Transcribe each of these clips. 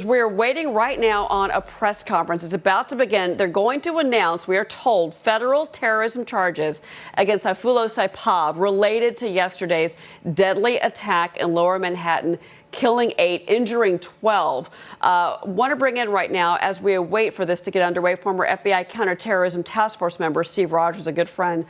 We're waiting right now on a press conference. It's about to begin. They're going to announce, we are told, federal terrorism charges against Sayfullo Saipov related to yesterday's deadly attack in Lower Manhattan, killing 8, injuring 12. Want to bring in right now, as we await for this to get underway, former FBI counterterrorism task force member Steve Rogers, a good friend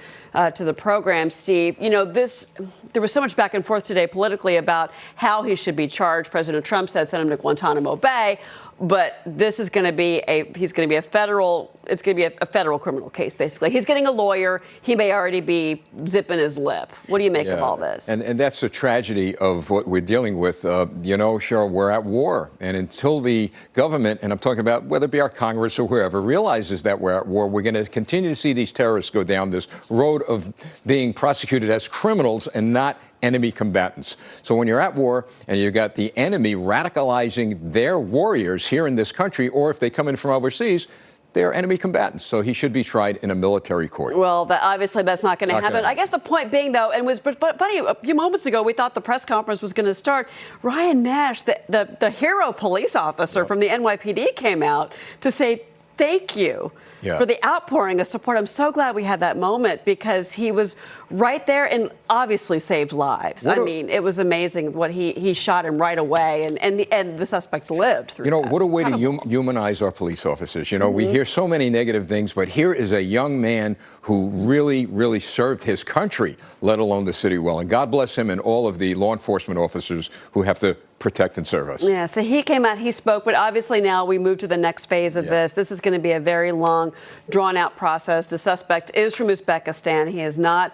to the program. Steve, you know, there was so much back and forth today politically about how he should be charged. President Trump said send him to Guantanamo Bay. But this is going to be it's going to be a federal criminal case, basically. He's getting a lawyer. He may already be zipping his lip. What do you make of all this? And that's the tragedy of what we're dealing with. You know, Cheryl, we're at war. And until the government, and I'm talking about whether it be our Congress or whoever, realizes that we're at war, we're going to continue to see these terrorists go down this road of being prosecuted as criminals and not enemy combatants. So when you're at war and you've got the enemy radicalizing their warriors here in this country, or if they come in from overseas, they're enemy combatants. So he should be tried in a military court. Well, obviously that's not going to happen. I guess the point being, though, and was funny, a few moments ago we thought the press conference was going to start. Ryan Nash, the hero police officer from the NYPD, came out to say thank you for the outpouring of support. I'm so glad we had that moment because he was right there and obviously saved lives. I mean, it was amazing what he shot him right away, and the suspect lived through. You know, that. what a way to humanize our police officers. You know, we hear so many negative things, but here is a young man who really, really served his country, let alone the city well. And God bless him and all of the law enforcement officers who have to protect and serve us. Yeah, so he came out, he spoke, but obviously now we move to the next phase of this. This is going to be a very long, drawn-out process. The suspect is from Uzbekistan. He is not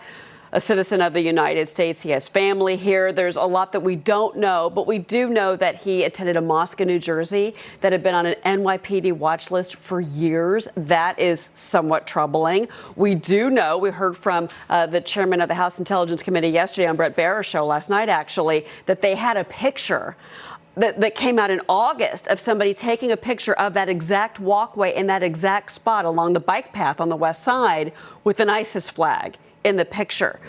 a citizen of the United States. He has family here. There's a lot that we don't know, but we do know that he attended a mosque in New Jersey that had been on an NYPD watch list for years. That is somewhat troubling. We do know, we heard from the chairman of the House Intelligence Committee yesterday on Bret Baier's show last night, actually, that they had a picture that came out in August of somebody taking a picture of that exact walkway in that exact spot along the bike path on the west side with an ISIS flag in the picture.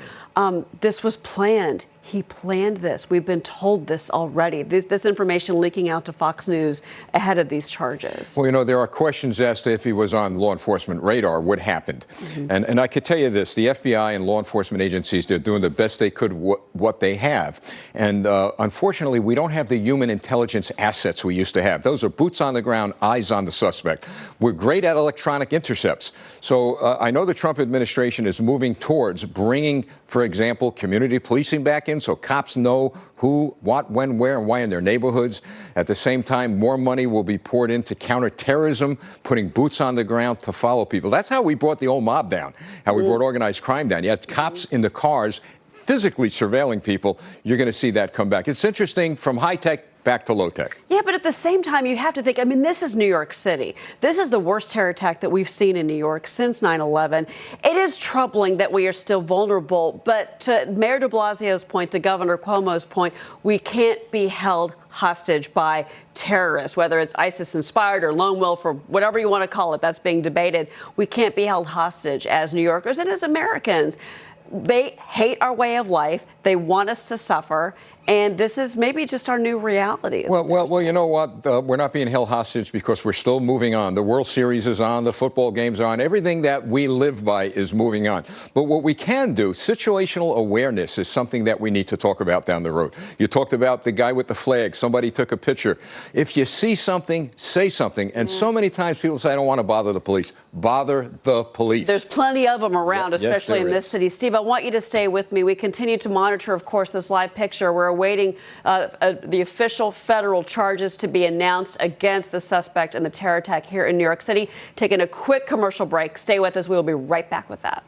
This was planned. He planned this. We've been told this already. This information leaking out to Fox News ahead of these charges. Well, you know, there are questions as to if he was on law enforcement radar, what happened. And I could tell you this, the FBI and law enforcement agencies, they're doing the best they could what they have. And unfortunately, we don't have the human intelligence assets we used to have. Those are boots on the ground, eyes on the suspect. We're great at electronic intercepts. So I know the Trump administration is moving towards bringing, for example, community policing back in, so cops know who, what, when, where, and why in their neighborhoods. At the same time, more money will be poured into counterterrorism, putting boots on the ground to follow people. That's how we brought the old mob down, how we brought organized crime down. You had cops in the cars physically surveilling people. You're going to see that come back. It's interesting, from high-tech back to low-tech. Yeah, but at the same time, you have to think, I mean, this is New York City. This is the worst terror attack that we've seen in New York since 9/11. It is troubling that we are still vulnerable, but to Mayor de Blasio's point, to Governor Cuomo's point, we can't be held hostage by terrorists, whether it's ISIS-inspired or lone wolf or whatever you want to call it. That's being debated. We can't be held hostage as New Yorkers and as Americans. They hate our way of life. They want us to suffer. And this is maybe just our new reality. Well, you know what? We're not being held hostage because we're still moving on. The World Series is on. The football games are on. Everything that we live by is moving on. But what we can do, situational awareness, is something that we need to talk about down the road. You talked about the guy with the flag. Somebody took a picture. If you see something, say something. And so many times people say, I don't want to bother the police. Bother the police. There's plenty of them around, especially in this city. Steve, I want you to stay with me. We continue to monitor, of course, this live picture. We're awaiting the official federal charges to be announced against the suspect in the terror attack here in New York City. Taking a quick commercial break. Stay with us. We will be right back with that.